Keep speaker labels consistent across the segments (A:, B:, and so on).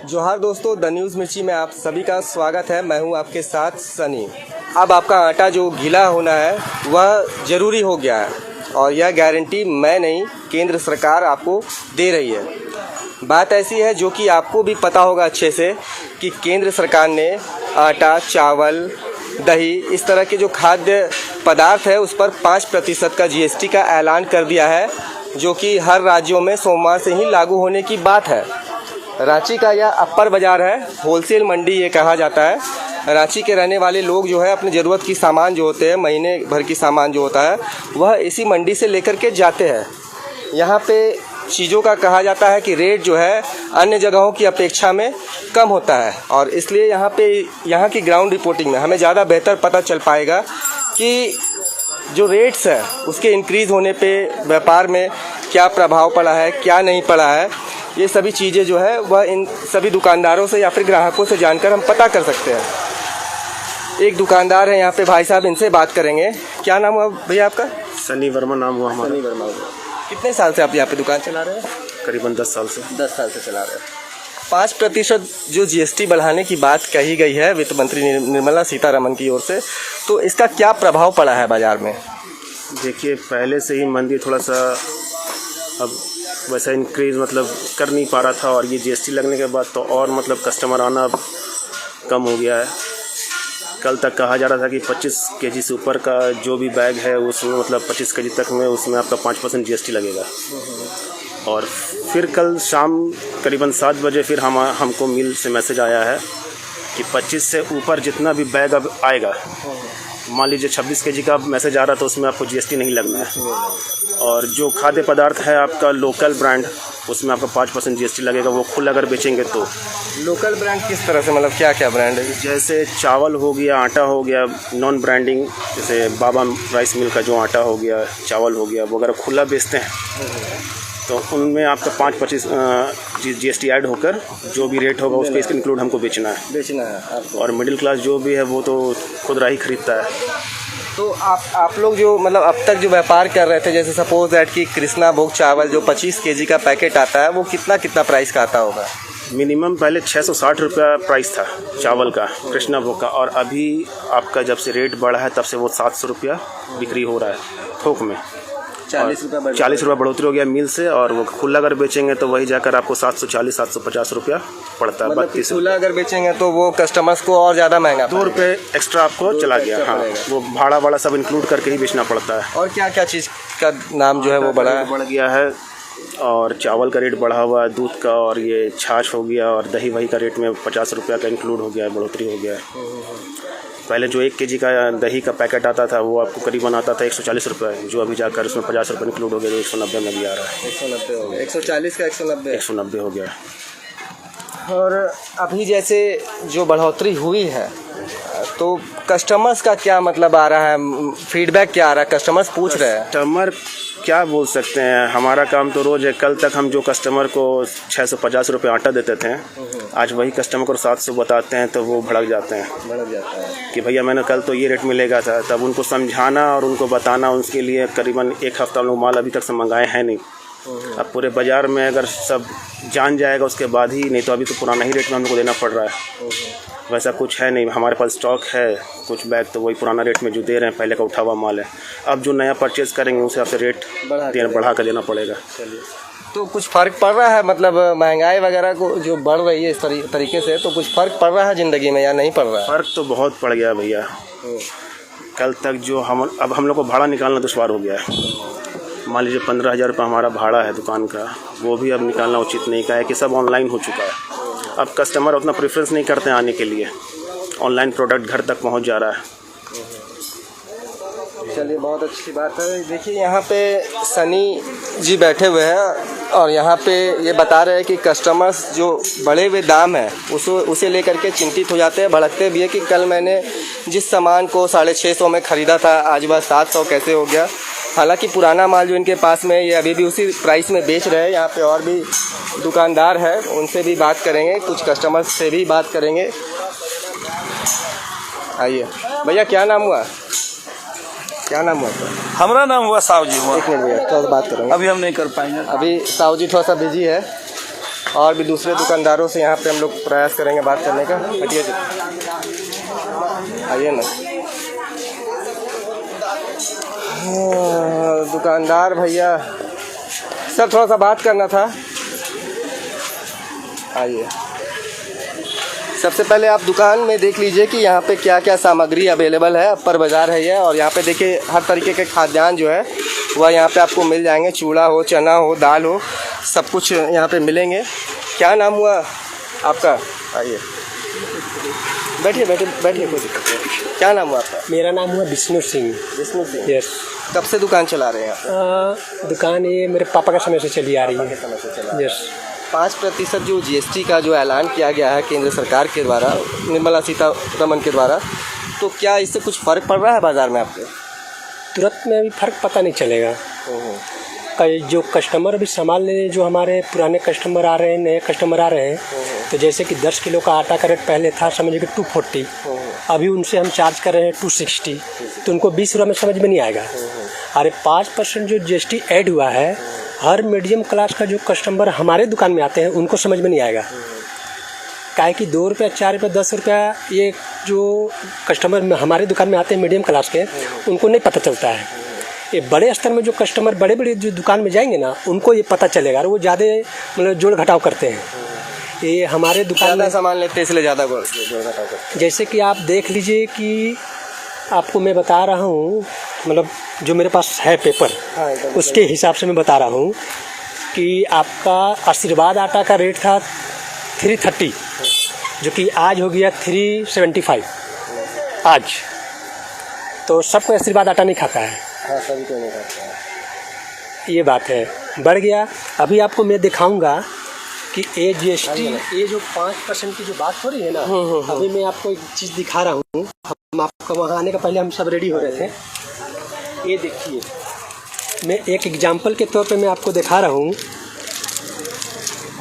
A: जोहार दोस्तों, the news मिर्ची में आप सभी का स्वागत है। मैं हूं आपके साथ सनी। अब आपका आटा जो गीला होना है वह ज़रूरी हो गया है और यह गारंटी मैं नहीं, केंद्र सरकार आपको दे रही है। बात ऐसी है जो कि आपको भी पता होगा अच्छे से कि केंद्र सरकार ने आटा, चावल, दही इस तरह के जो खाद्य पदार्थ है उस पर 5% का GST का ऐलान कर दिया है, जो कि हर राज्यों में सोमवार से ही लागू होने की बात है। रांची का यह अपर बाज़ार है, होलसेल मंडी ये कहा जाता है। रांची के रहने वाले लोग जो है अपनी ज़रूरत की सामान जो होते हैं, महीने भर की सामान जो होता है वह इसी मंडी से लेकर के जाते हैं। यहाँ पे चीज़ों का कहा जाता है कि रेट जो है अन्य जगहों की अपेक्षा में कम होता है और इसलिए यहाँ की ग्राउंड रिपोर्टिंग में हमें ज़्यादा बेहतर पता चल पाएगा कि जो रेट्स है उसके इंक्रीज़ होने पे व्यापार में क्या प्रभाव पड़ा है, क्या नहीं पड़ा है। ये सभी चीज़ें जो है वह इन सभी दुकानदारों से या फिर ग्राहकों से जानकर हम पता कर सकते हैं। एक दुकानदार है यहाँ पे, भाई साहब, इनसे बात करेंगे। क्या नाम हुआ भैया आपका?
B: सनी वर्मा नाम हुआ हमारा।
A: सनी वर्मा। कितने साल से आप यहाँ पे दुकान चला रहे हैं?
B: करीबन 10 साल से।
A: 10 साल से चला रहे हैं। 5% जो GST बढ़ाने की बात कही गई है वित्त मंत्री निर्मला सीतारमण की ओर से, तो इसका क्या प्रभाव पड़ा है बाज़ार में?
B: देखिए, पहले से ही मंदी थोड़ा सा अब वैसा इंक्रीज़ कर नहीं पा रहा था और ये GST लगने के बाद तो और कस्टमर आना कम हो गया है। कल तक कहा जा रहा था कि 25 kg से ऊपर का जो भी बैग है उसमें 25 kg तक में उसमें आपका 5% GST लगेगा। और फिर कल शाम करीबन 7 बजे फिर हमको मिल से मैसेज आया है कि 25 से ऊपर जितना भी बैग अब आएगा, मान लीजिए 26 kg का मैसेज आ रहा था, उसमें आपको GST नहीं लगना है। और जो खाद्य पदार्थ है आपका लोकल ब्रांड, उसमें आपका 5% GST लगेगा, वो खुद अगर बेचेंगे तो।
A: लोकल ब्रांड किस तरह से, क्या क्या ब्रांड है?
B: जैसे चावल हो गया, आटा हो गया, नॉन ब्रांडिंग जैसे बाबा राइस मिल का जो आटा हो गया, चावल हो गया, वो अगर खुला बेचते हैं तो उनमें आपका 5-25 GST ऐड होकर जो भी रेट होगा उसको इसके इंक्लूड हमको बेचना है आपको। और मिडिल क्लास जो भी है वो तो खुदरा ही खरीदता है।
A: तो आप लोग जो अब तक जो व्यापार कर रहे थे, जैसे सपोज दैट कि कृष्णा भोग चावल जो 25 kg का पैकेट आता है वो कितना प्राइस का आता होगा?
B: मिनिमम पहले 660 रुपया प्राइस था चावल का, कृष्णा भोग का, और अभी आपका जब से रेट बढ़ा है तब से वो 700 रुपया बिक्री हो रहा है थोक में। 40 रुपये बढ़ोतरी हो गया मिल से, और वो खुला अगर बेचेंगे तो वही जाकर आपको 740-750 रुपया पड़ता है। 32
A: खुला अगर बेचेंगे तो वो कस्टमर्स को और ज़्यादा महंगा,
B: 2 रुपये एक्स्ट्रा आपको चला गया। हाँ, वो भाड़ा वाड़ा सब इंक्लूड करके ही बेचना पड़ता है।
A: और क्या क्या चीज़ का नाम जो है वो बढ़ गया है?
B: और चावल का रेट बढ़ा हुआ है, दूध का, और ये छाछ हो गया, और दही वही का रेट में 50 रुपया का इंक्लूड हो गया है, बढ़ोतरी हो गया है। पहले जो 1 kg का दही का पैकेट आता था वो आपको करीबन आता था 140 रुपये, जो अभी जाकर उसमें 50 रुपये इंक्लूड हो गया, जो 190 में भी आ रहा है।
A: 190 हो गया, 140 का
B: 190 हो गया।
A: और अभी जैसे जो बढ़ोतरी हुई है तो कस्टमर्स का क्या आ रहा है, फीडबैक क्या आ रहा है? कस्टमर्स पूछ रहे हैं।
B: कस्टमर क्या बोल सकते हैं, हमारा काम तो रोज़ है। कल तक हम जो कस्टमर को 650 रुपये आटा देते थे, आज वही कस्टमर को 700 बताते हैं तो वो भड़क जाते हैं कि भैया मैंने कल तो ये रेट मिलेगा था। तब उनको समझाना और उनको बताना, उसके लिए करीबन 1 हफ्ता हम लोग माल अभी तक से मंगाए हैं नहीं। अब पूरे बाज़ार में अगर सब जान जाएगा उसके बाद ही, नहीं तो अभी तो पुराना ही रेट में हम लोग को देना पड़ रहा है। वैसा कुछ है नहीं, हमारे पास स्टॉक है कुछ बैग, तो वही पुराना रेट में जो दे रहे हैं, पहले का उठा हुआ माल है। अब जो नया परचेज़ करेंगे उस हिसाब से रेट बढ़ा कर देना पड़ेगा।
A: तो कुछ फ़र्क पड़ रहा है, महंगाई वगैरह को जो बढ़ रही है इस तरीके से, तो कुछ फ़र्क पड़ रहा है ज़िंदगी में या नहीं पड़ रहा है?
B: फ़र्क तो बहुत पड़ गया भैया। कल तक जो अब हम लोग को भाड़ा निकालना दुश्वार हो गया है। मान लीजिए 15,000 रुपये हमारा भाड़ा है दुकान का, वो भी अब निकालना उचित नहीं का है कि सब ऑनलाइन हो चुका है। अब कस्टमर उतना प्रेफरेंस नहीं करते हैं आने के लिए, ऑनलाइन प्रोडक्ट घर तक पहुंच जा रहा है।
A: चलिए, बहुत अच्छी बात है। देखिए, यहाँ पे सनी जी बैठे हुए हैं और यहाँ पे ये बता रहे हैं कि कस्टमर्स जो बढ़े हुए दाम है उसे लेकर के चिंतित हो जाते हैं, भड़कते भी है कि कल मैंने जिस सामान को 650 में ख़रीदा था आज वह 700 कैसे हो गया। हालांकि पुराना माल जो इनके पास में ये अभी भी उसी प्राइस में बेच रहे हैं। यहाँ पे और भी दुकानदार है, उनसे भी बात करेंगे, कुछ कस्टमर्स से भी बात करेंगे। आइए भैया, क्या नाम हुआ?
C: हमारा नाम हुआ साहू जी हुआ।
A: एक मिनट भैया, थोड़ा सा बात करेंगे।
C: अभी हम नहीं कर पाएंगे,
A: अभी साहू जी थोड़ा सा बिजी है। और भी दूसरे दुकानदारों से यहाँ पे हम लोग प्रयास करेंगे बात करने का। हटिए जी, आइए ना। दुकानदार भैया, सर थोड़ा सा बात करना था, आइए। सबसे पहले आप दुकान में देख लीजिए कि यहाँ पे क्या क्या सामग्री अवेलेबल है। अपर बाज़ार है ये, और यहाँ पे देखिए हर तरीके के खाद्यान्न जो है वह यहाँ पे आपको मिल जाएंगे। चूड़ा हो, चना हो, दाल हो, सब कुछ यहाँ पे मिलेंगे। क्या नाम हुआ आपका? आइए, बैठिए बैठिए बैठिए, कोई दिक्कत नहीं। क्या नाम हुआ आपका?
C: मेरा नाम हुआ विष्णु सिंह।
A: विष्णु सिंह,
C: यस।
A: कब से दुकान चला रहे हैं आप?
C: दुकान ये मेरे पापा का समय से चली आ रही है।
A: समय से चला।
C: यस।
A: 5% जो जीएसटी का जो ऐलान किया गया है केंद्र सरकार के द्वारा, निर्मला सीतारमण के द्वारा, तो क्या इससे कुछ फ़र्क पड़ रहा है बाज़ार में आपके?
C: तुरंत में अभी फ़र्क पता नहीं चलेगा। कई जो कस्टमर अभी संभाल ले, जो हमारे पुराने कस्टमर आ रहे हैं, नए कस्टमर आ रहे हैं, तो जैसे कि 10 किलो का आटा का रेट पहले था समझिए कि 240, अभी उनसे हम चार्ज कर रहे हैं 260, तो उनको 20 रुपये में समझ में नहीं आएगा। अरे 5% जो जीएसटी ऐड हुआ है, हर मीडियम क्लास का जो कस्टमर हमारे दुकान में आते हैं उनको समझ में नहीं आएगा। काहे कि 2 रुपया, 4 रुपया, 10 रुपया ये जो कस्टमर हमारे दुकान में आते हैं मीडियम क्लास के, उनको नहीं पता चलता है। ये बड़े स्तर में जो कस्टमर बड़े बड़े जो दुकान में जाएंगे ना, उनको ये पता चलेगा, और वो ज़्यादा मतलब जोड़ घटाव करते हैं। ये हमारे दुकान में
A: सामान लेते हैं इसलिए ज़्यादा जोड़ घटाव करते हैं।
C: जैसे कि आप देख लीजिए कि आपको मैं बता रहा हूँ, मतलब जो मेरे पास है पेपर, उसके हिसाब से मैं बता रहा हूँ कि आपका आशीर्वाद आटा का रेट था 330, जो कि आज हो गया 375 आज। तो सबको आशीर्वाद आटा नहीं खाता है।
A: हाँ, सभी को नहीं खाता है।
C: ये बात है, बढ़ गया। अभी आपको मैं दिखाऊंगा कि ये जीएसटी, ये जो 5% की जो बात हो रही है ना, अभी मैं आपको एक चीज़ दिखा रहा हूँ। हम आपका वहाँ आने का पहले हम सब रेडी हो रहे थे। ये देखिए, मैं एक एग्जाम्पल के तौर पे मैं आपको दिखा रहा हूँ।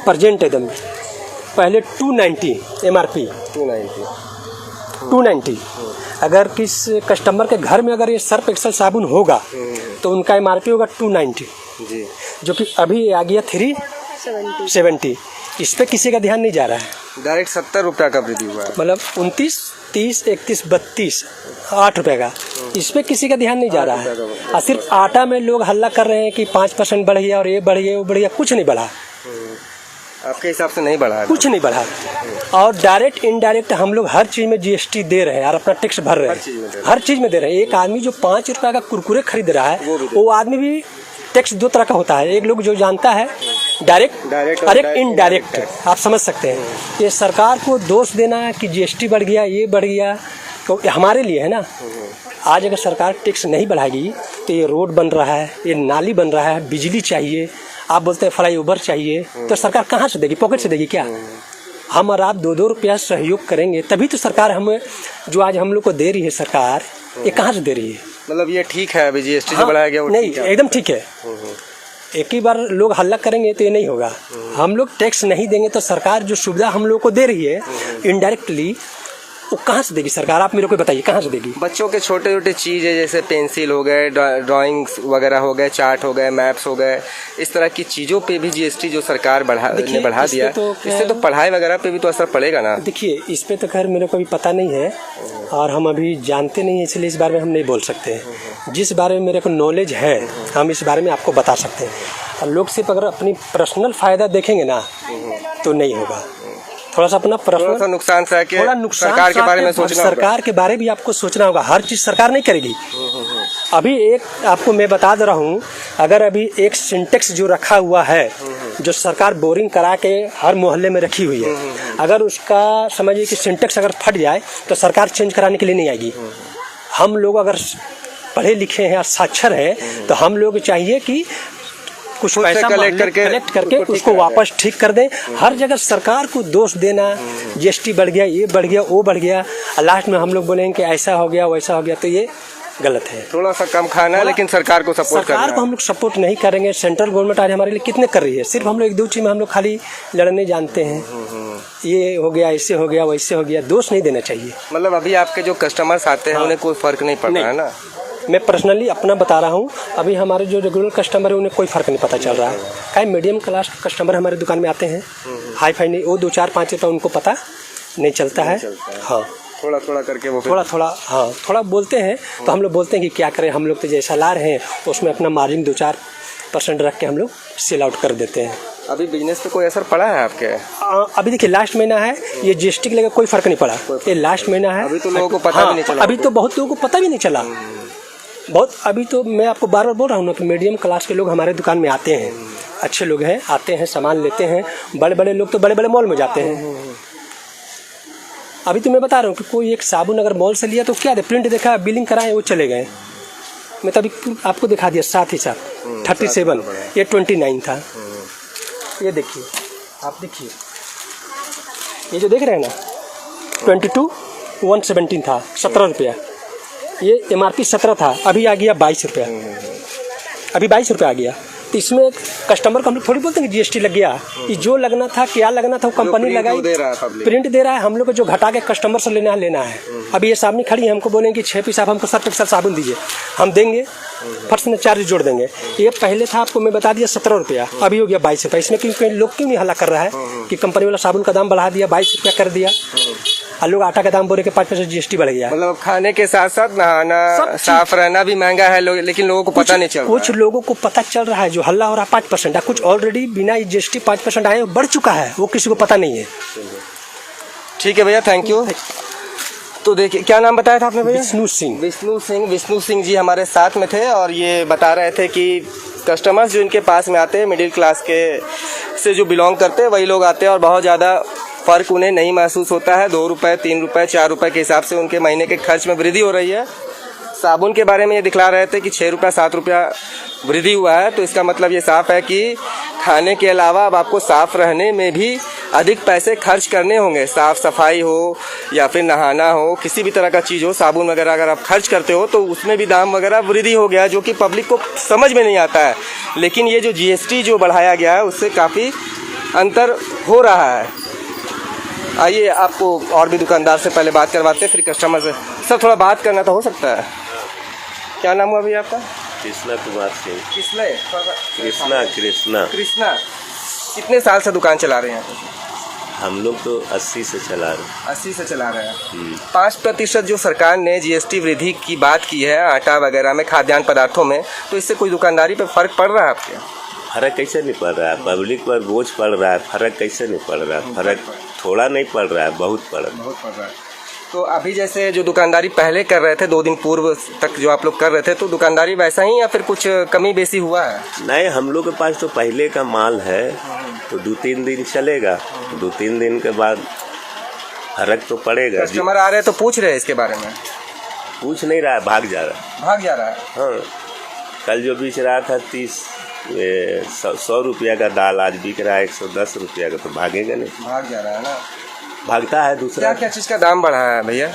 C: प्रेजेंट एकदम पहले 290 MRP, 290। अगर किस कस्टमर के घर में अगर ये सर्फ एक्सेल साबुन होगा तो उनका MRP होगा 290
A: जी,
C: जो कि अभी आ गया 370। इस पे किसी का ध्यान नहीं जा रहा है।
A: डायरेक्ट 70 रुपये का वृद्धि हुआ है।
C: मतलब 29, 30, 31, 32, 8 रुपये का। इस पे किसी का ध्यान नहीं जा रहा है। और सिर्फ आटा में लोग हल्ला कर रहे हैं कि 5% बढ़ गया और ये बढ़ गया वो बढ़ गया। कुछ नहीं बढ़ा।
A: आपके हिसाब से नहीं बढ़ा है?
C: कुछ नहीं बढ़ा। और डायरेक्ट इनडायरेक्ट हम लोग हर चीज़ में जीएसटी दे रहे हैं और अपना टैक्स भर रहे हैं। हर चीज़ में दे रहे हैं। एक आदमी जो 5 रुपये का कुरकुरे खरीद रहा है, वो आदमी भी टैक्स 2 तरह का होता है। एक लोग जो जानता है डायरेक्ट और एक इनडायरेक्ट, आप समझ सकते हैं। ये सरकार को दोष देना कि जीएसटी बढ़ गया, ये बढ़ गया, तो हमारे लिए है ना। आज अगर सरकार टैक्स नहीं बढ़ाएगी तो ये रोड बन रहा है, ये नाली बन रहा है, बिजली चाहिए, आप बोलते हैं फ्लाईओवर चाहिए, तो सरकार कहाँ से देगी? पॉकेट से देगी क्या? हम और आप 2-2 रुपया सहयोग करेंगे तभी तो सरकार हमें, जो आज हम लोग को दे रही है सरकार, ये कहाँ से दे रही है?
A: मतलब ये ठीक है अभी जीएसटी जो बढ़ाया गया वो
C: नहीं, एकदम ठीक है। एक ही बार लोग हल्ला करेंगे तो ये नहीं होगा। हम लोग टैक्स नहीं देंगे तो सरकार जो सुविधा हम लोग को दे रही है इनडायरेक्टली, वो कहाँ से देगी सरकार? आप मेरे को बताइए, कहाँ से देगी?
A: बच्चों के छोटे छोटे चीज़ें जैसे पेंसिल हो गए, ड्राइंग्स वगैरह हो गए, चार्ट हो गए, मैप्स हो गए, इस तरह की चीज़ों पे भी जीएसटी जो सरकार बढ़ा दिया, इससे तो पढ़ाई वगैरह पे भी तो असर पड़ेगा ना।
C: देखिए, इस पे तो खैर मेरे को भी पता नहीं है और हम अभी जानते नहीं हैं, इसलिए इस बारे में हम नहीं बोल सकते। जिस बारे में मेरे को नॉलेज है हम इस बारे में आपको बता सकते हैं। और लोग सिर्फ अगर अपनी पर्सनल फ़ायदा देखेंगे ना तो नहीं होगा। थोड़ा सा अपना पर्सनल
A: नुकसान से
C: थोड़ा नुकसान
A: सरकार के बारे में सोचना होगा।
C: सरकार के बारे भी आपको सोचना होगा। हर चीज़ सरकार नहीं करेगी। अभी एक आपको मैं बता दे रहा हूँ, अगर अभी एक सिंटेक्स जो रखा हुआ है, जो सरकार बोरिंग करा के हर मोहल्ले में रखी हुई है, अगर उसका समझिए कि सिंटेक्स अगर फट जाए तो सरकार चेंज कराने के लिए नहीं आएगी। हम लोग अगर पढ़े लिखे हैं, साक्षर हैं, तो हम लोग चाहिए कि कुछ पैसा कलेक्ट करके उसको वापस ठीक कर दें। हर जगह सरकार को दोष देना, जीएसटी बढ़ गया, ये बढ़ गया, वो बढ़ गया, लास्ट में हम लोग बोलेंगे कि ऐसा हो गया, वैसा हो गया, तो ये गलत है।
A: थोड़ा सा कम खाना है, लेकिन सरकार को सपोर्ट करना है।
C: सरकार को हम लोग सपोर्ट नहीं करेंगे। सेंट्रल गवर्नमेंट आज हमारे लिए कितने कर रही है। सिर्फ हम लोग 1-2 चीज़ में हम लोग खाली लड़ने जानते हैं। ये हो गया, ऐसे हो गया, वैसे हो गया, दोष नहीं देना चाहिए।
A: मतलब अभी आपके जो कस्टमर्स आते हैं उन्हें कोई फर्क नहीं पड़ रहा है ना?
C: मैं पर्सनली अपना बता रहा हूँ, अभी हमारे जो रेगुलर कस्टमर है उन्हें कोई फ़र्क नहीं पता चल रहा है। कई मीडियम क्लास कस्टमर हमारे दुकान में आते हैं, हाई फाई नहीं, वो 2-4-5 रुपये उनको पता नहीं चलता है। हाँ,
A: थोड़ा थोड़ा करके वो
C: थोड़ा बोलते हैं, तो हम लोग बोलते हैं कि क्या करें, हम लोग तो जैसा ला रहे हैं उसमें अपना मार्जिन 2-4% रख के हम लोग सेल आउट कर देते हैं।
A: अभी बिजनेस पे कोई असर पड़ा है आपके?
C: अभी देखिए लास्ट महीना है, ये जीएसटी के लेकर कोई फ़र्क नहीं पड़ा, ये लास्ट महीना है।
A: अभी तो लोगों को पता भी नहीं चला।
C: अभी तो बहुत लोगों को पता भी नहीं चला बहुत। अभी तो मैं आपको बार बार बोल रहा हूँ ना कि मीडियम क्लास के लोग हमारे दुकान में आते हैं, अच्छे लोग हैं, आते हैं, सामान लेते हैं। बड़े बड़े लोग तो बड़े बड़े मॉल में जाते हैं। अभी तो मैं बता रहा हूँ कि कोई एक साबुन अगर मॉल से लिया तो क्या प्रिंट देखा, बिलिंग कराए, वो चले गए। मैं तो अभी आपको दिखा दिया, साथ ही साथ 37, ये 29 था। ये देखिए, आप देखिए, ये जो देख रहे हैं ना 22 117 था, 17 रुपया। ये MRP 17 था, अभी आ गया 22 रुपया, अभी 22 रुपया आ गया। तो इसमें कस्टमर को हम लोग थोड़ी बोलते हैं कि GST लग गया। ये जो लगना था, क्या लगना था, वो कंपनी लगाई, प्रिंट दे रहा है। हम लोग को जो घटा के कस्टमर से लेना है। अभी ये सामने खड़ी है, हमको बोलेंगे कि 6 पीस आप हमको 7 पिक्सल साबुन दीजिए, हम देंगे, फर्स्ट में चार्ज जोड़ देंगे। ये पहले था, आपको मैं बता दिया 17 रुपया, अभी हो गया 22 रुपया। इसमें क्योंकि लोग क्यों नहीं हल्ला कर रहा है कि कंपनी वाला साबुन का दाम बढ़ा दिया, 22 रुपया कर दिया, और लोग आटा का दाम बोले कि 5% GST बढ़ गया।
A: मतलब खाने के साथ साथ नहाना, साफ रहना भी महंगा है, लेकिन लोगों को पता नहीं चल रहा।
C: कुछ लोगों को पता चल रहा है, जो हल्ला हो रहा है 5%, कुछ ऑलरेडी बिना GST 5% आए बढ़ चुका है, वो किसी को पता नहीं है।
A: ठीक है भैया, थैंक यू। तो देखिए, क्या नाम बताया था आपने भैया? विष्णु सिंह जी हमारे साथ में थे, और ये बता रहे थे कि कस्टमर्स जो इनके पास में आते हैं, मिडिल क्लास के से जो बिलोंग करते हैं वही लोग आते हैं, और बहुत ज़्यादा फ़र्क उन्हें नहीं महसूस होता है। 2 रुपये, 3 रुपये, 4 रुपये के हिसाब से उनके महीने के खर्च में वृद्धि हो रही है। साबुन के बारे में ये दिखला रहे थे कि 6 रुपया 7 रुपया वृद्धि हुआ है, तो इसका मतलब ये साफ है कि खाने के अलावा अब आपको साफ़ रहने में भी अधिक पैसे खर्च करने होंगे। साफ़ सफाई हो या फिर नहाना हो, किसी भी तरह का चीज़ हो, साबुन वगैरह अगर आप खर्च करते हो तो उसमें भी दाम वगैरह वृद्धि हो गया, जो कि पब्लिक को समझ में नहीं आता है। लेकिन ये जो GST जो बढ़ाया गया है उससे काफ़ी अंतर हो रहा है। आइए, आपको और भी दुकानदार से पहले बात करवाते हैं, फिर कस्टमर से। सर, थोड़ा बात करना तो हो सकता है? क्या नाम हुआ भैया आपका?
B: कृष्णा कुमार सिंह।
A: कृष्णा, कितने साल से दुकान चला रहे हैं?
B: हम लोग तो 80 से चला रहे हैं।
A: 80 से चला रहे हैं। 5% जो सरकार ने GST वृद्धि की बात की है आटा वगैरह में, खाद्यान्न पदार्थों में, तो इससे कोई दुकानदारी पे फर्क पड़ रहा है आपके?
B: फर्क कैसे नहीं पड़ रहा है? पब्लिक पर बोझ पड़ रहा है, फर्क कैसे नहीं पड़ रहा है? फर्क थोड़ा नहीं पड़ रहा है, बहुत पड़ रहा है।
A: तो अभी जैसे जो दुकानदारी पहले कर रहे थे, 2 दिन पूर्व तक जो आप लोग कर रहे थे, तो दुकानदारी वैसा ही या फिर कुछ कमी बेसी हुआ है?
B: नहीं, हम लोग के पास तो पहले का माल है, तो 2-3 दिन चलेगा, 2-3 दिन के बाद फर्क तो पड़ेगा।
A: कस्टमर आ रहे हैं तो पूछ रहे हैं इसके बारे में?
B: पूछ नहीं रहा है, भाग जा रहा है। हाँ, कल जो बेच रहा था 100 रुपया का दाल, आज बिक रहा है 110 रुपया का, तो भागेगा नहीं,
A: भाग जा रहा है ना।
B: भागता है दूसरा।
A: क्या क्या चीज़ का दाम बढ़ा है भैया?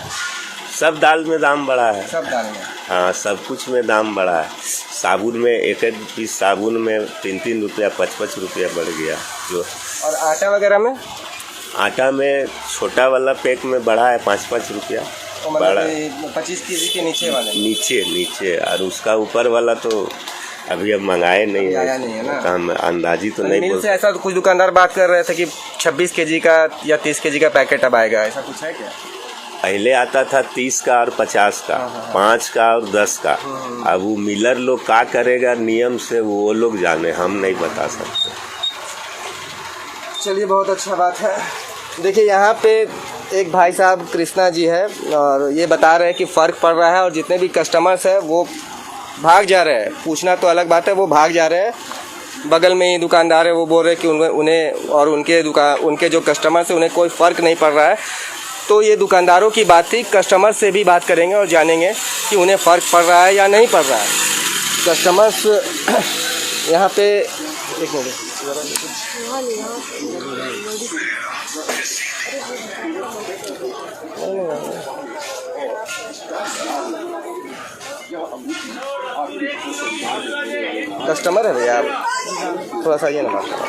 B: सब दाल में दाम बढ़ा है,
A: सब दाल में।
B: हाँ, सब कुछ में दाम बढ़ा है। साबुन में एक पीस साबुन में 3-3 रुपया, 5-5 रुपया बढ़ गया जो। और
A: आटा वगैरह में?
B: आटा में छोटा वाला पैक में बढ़ा है 5-5 रुपया,
A: बढ़ा 25 केजी के नीचे वाले?
B: नीचे, और उसका ऊपर वाला तो अभी अब मंगाए नहीं है ना, अंदाजी तो नहीं बोल।
A: ऐसा कुछ दुकानदार बात कर रहे थे कि 26 केजी का या 30 केजी का पैकेट अब आएगा, ऐसा कुछ है क्या?
B: पहले आता था 30 का और 50 का, 5 का और 10 का। अब वो मिलर लोग क्या करेगा नियम से, वो लोग जाने, हम नहीं बता सकते।
A: चलिए, बहुत अच्छा बात है। देखिए, यहाँ पे एक भाई साहब कृष्णा जी है, और ये बता रहे हैं कि फ़र्क पड़ रहा है, और जितने भी कस्टमर्स हैं वो भाग जा रहे हैं। पूछना तो अलग बात है, वो भाग जा रहे हैं। बगल में ही दुकानदार है, वो बोल रहे हैं कि उन्हें और उनके जो कस्टमर्स हैं उन्हें कोई फ़र्क नहीं पड़ रहा है। तो ये दुकानदारों की बात थी, कस्टमर से भी बात करेंगे और जानेंगे कि उन्हें फ़र्क पड़ रहा है या नहीं पड़ रहा है। कस्टमर्स यहाँ पे, एक मिनट, कस्टमर है भैया आप, थोड़ा सा ये ना बात करो।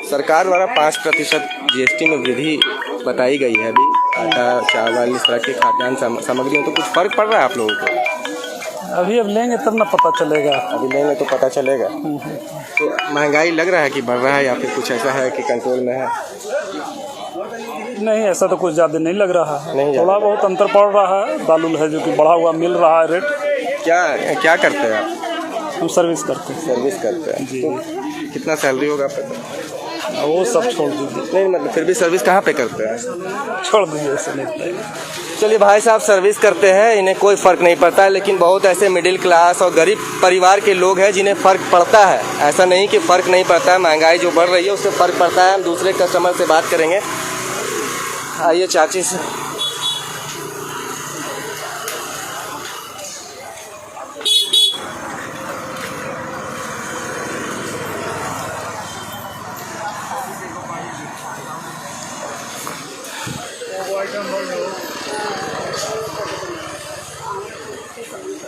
A: सरकार द्वारा 5% GST में वृद्धि बताई गई है अभी आटा चावल इस तरह की खाद्यान्न सामग्रियों तो कुछ फ़र्क पड़ रहा है आप लोगों को?
D: अभी अब लेंगे तब ना पता चलेगा।
A: अभी लेंगे तो पता चलेगा। तो महंगाई लग रहा है कि बढ़ रहा है या फिर कुछ ऐसा है कि कंट्रोल में है?
D: नहीं, ऐसा तो कुछ ज़्यादा नहीं लग रहा है।
A: नहीं
D: थोड़ा बहुत अंतर पड़ रहा है। दाल है जो कि बढ़ा हुआ मिल रहा है रेट।
A: क्या करते हैं आप?
D: हम सर्विस करते हैं।
A: सर्विस करते हैं
D: जी।
A: तो कितना सैलरी होगा आपका?
D: वो सब छोड़ दीजिए।
A: नहीं मतलब फिर भी सर्विस कहाँ पे करते हैं?
D: छोड़ दीजिए, ऐसे नहीं बताइए।
A: चलिए भाई साहब सर्विस करते हैं, इन्हें कोई फ़र्क नहीं पड़ता है, लेकिन बहुत ऐसे मिडिल क्लास और गरीब परिवार के लोग हैं जिन्हें फ़र्क पड़ता है। ऐसा नहीं कि फ़र्क नहीं पड़ता है, महंगाई जो बढ़ रही है उससे फ़र्क पड़ता है। हम दूसरे कस्टमर से बात करेंगे। आइए चाची से।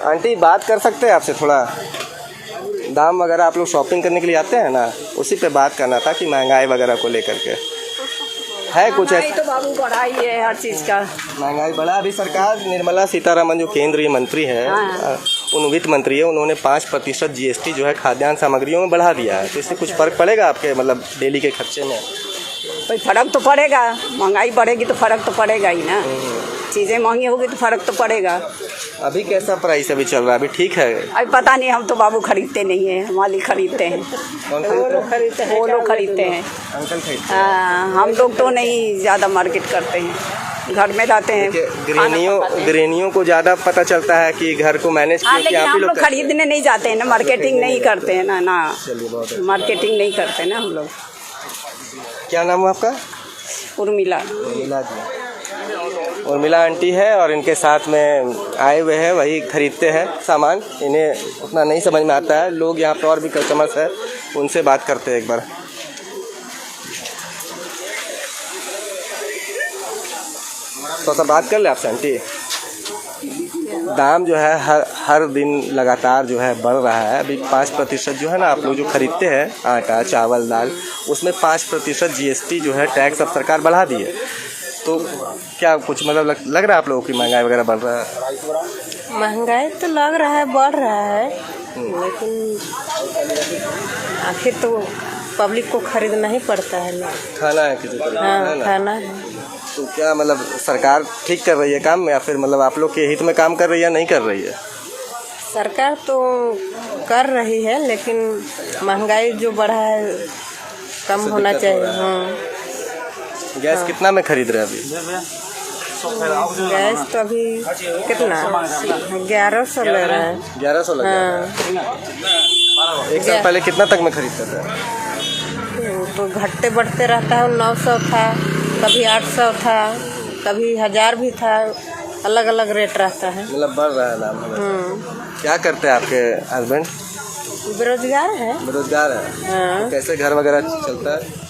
A: आंटी बात कर सकते हैं आपसे थोड़ा? दाम वगैरह आप लोग शॉपिंग करने के लिए आते हैं ना, उसी पे बात करना था कि महंगाई वगैरह को लेकर के है कुछ ऐसा?
E: तो बाबू बढ़ाई है हर चीज़ का।
A: महंगाई बढ़ा। अभी सरकार निर्मला सीतारमण जो केंद्रीय मंत्री है, उन वित्त मंत्री है, उन्होंने 5% GST जो है खाद्यान्न सामग्रियों में बढ़ा दिया है। तो इससे कुछ फ़र्क पड़ेगा आपके मतलब डेली के खर्चे में?
E: भाई फ़र्क तो पड़ेगा, महंगाई बढ़ेगी तो फ़र्क तो पड़ेगा ही ना। चीज़ें महंगी होगी तो फ़र्क तो पड़ेगा।
A: अभी कैसा प्राइस अभी चल रहा है? अभी ठीक है?
E: अभी पता नहीं, हम तो बाबू खरीदते नहीं हैं, मालिक खरीदते हैं।
A: कौन
E: वो लोग खरीदते हैं।
A: अंकल खरीदते हैं।
E: हाँ, हम लोग तो नहीं ज़्यादा मार्केट करते हैं, घर में लाते हैं।
A: गृहिणियों को ज़्यादा पता चलता है कि घर को मैनेज
E: हाँ,
A: किया
E: लेकिन
A: आप
E: हम
A: ही
E: लोग
A: लोग
E: खरीदने नहीं जाते हैं ना, मार्केटिंग नहीं करते हैं ना।
A: चलिए बहुत अच्छा।
E: मार्केटिंग नहीं करते ना हम लोग।
A: क्या नाम है आपका?
E: उर्मिला।
A: उर्मिला जी। उर्मिला आंटी है और इनके साथ में आए हुए हैं, वही खरीदते हैं सामान। इन्हें उतना नहीं समझ में आता है। लोग यहाँ पर और भी कस्टमर्स हैं, उनसे बात करते हैं एक बार। तो सब बात कर ले आपसे आंटी। दाम जो है हर दिन लगातार जो है बढ़ रहा है। अभी 5% जो है ना, आप लोग जो खरीदते हैं आटा चावल दाल, उसमें 5% GST जो है टैक्स अब सरकार बढ़ा दी है। तो क्या कुछ मतलब लग रहा है आप लोगों की महंगाई वगैरह बढ़ रहा है?
F: महंगाई तो लग रहा है बढ़ रहा है, लेकिन आखिर तो पब्लिक को खरीदना ही पड़ता है ना।
A: खाना है किसी तरह,
F: हाँ,
A: है ना?
F: खाना है।
A: तो क्या मतलब सरकार ठीक कर रही है काम, या फिर मतलब आप लोग के हित में काम कर रही है, नहीं कर रही है?
F: सरकार तो कर रही है, लेकिन महंगाई जो बढ़ा है कम होना चाहिए। हाँ।
A: गैस कितना में खरीद रहे हैं अभी?
F: गैस तो अभी कितना 1100 ले रहा है।
A: 1100 लग गया।
F: हाँ,
A: एक साल पहले कितना तक में खरीदते थे?
F: तो घटते बढ़ते रहता है। 900 था, कभी 800 था, कभी 1000 भी था। अलग अलग रेट रहता है।
A: मतलब बढ़ रहा है दाम। क्या करते हैं आपके हस्बैंड?
F: बेरोजगार है।
A: बेरोजगार है।
F: हाँ।
A: तो कैसे घर वगैरह चलता है?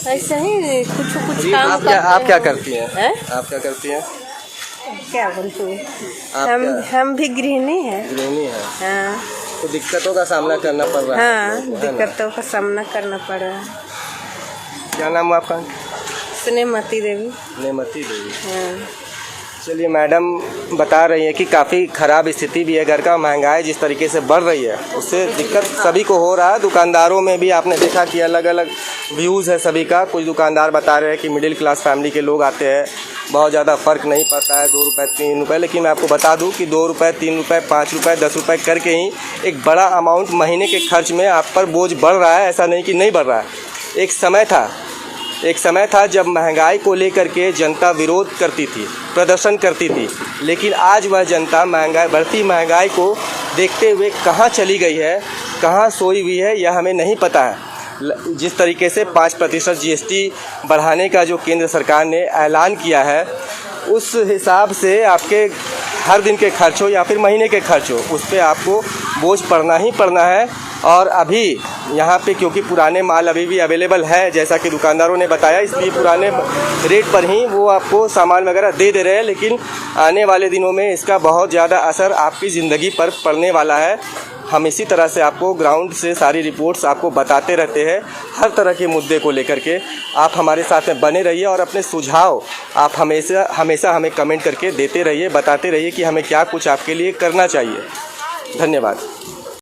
F: ऐसे ही कुछ काम
A: आप क्या करती हैं?
F: हैं?
A: आप क्या करती हैं?
F: क्या बोलूं,
A: आप
F: हम भी गृहिणी हैं।
A: गृहिणी है।
F: हाँ,
A: तो दिक्कतों का सामना करना पड़ रहा है।
F: हाँ, दिक्कतों का सामना करना पड़ रहा है।
A: क्या नाम है आपका?
F: स्नेहमती देवी।
A: नेमती देवी।
F: हाँ।
A: चलिए मैडम बता रही है कि काफ़ी ख़राब स्थिति भी है घर का। महंगाई जिस तरीके से बढ़ रही है उससे दिक्कत सभी को हो रहा है। दुकानदारों में भी आपने देखा कि अलग अलग व्यूज़ है सभी का। कुछ दुकानदार बता रहे हैं कि मिडिल क्लास फैमिली के लोग आते हैं, बहुत ज़्यादा फ़र्क नहीं पड़ता है, 2 रुपये 3 रुपये। लेकिन मैं आपको बता दूं कि 2 रुपये 3 रुपये 5 रुपये 10 रुपये करके ही एक बड़ा अमाउंट महीने के खर्च में आप पर बोझ बढ़ रहा है। ऐसा नहीं कि नहीं बढ़ रहा है। एक समय था जब महंगाई को लेकर के जनता विरोध करती थी, प्रदर्शन करती थी, लेकिन आज वह जनता बढ़ती महंगाई को देखते हुए कहाँ चली गई है, कहाँ सोई हुई है, यह हमें नहीं पता है। जिस तरीके से 5% GST बढ़ाने का जो केंद्र सरकार ने ऐलान किया है, उस हिसाब से आपके हर दिन के खर्च हो या फिर महीने के खर्च हो, उस पर आपको बोझ पड़ना ही पड़ना है। और अभी यहाँ पे क्योंकि पुराने माल अभी भी अवेलेबल है, जैसा कि दुकानदारों ने बताया, इसलिए पुराने रेट पर ही वो आपको सामान वगैरह दे रहे हैं। लेकिन आने वाले दिनों में इसका बहुत ज़्यादा असर आपकी ज़िंदगी पर पड़ने वाला है। हम इसी तरह से आपको ग्राउंड से सारी रिपोर्ट्स आपको बताते रहते हैं, हर तरह के मुद्दे को लेकर के। आप हमारे साथ में बने रहिए और अपने सुझाव आप हमेशा हमें कमेंट करके देते रहिए, बताते रहिए कि हमें क्या कुछ आपके लिए करना चाहिए। धन्यवाद।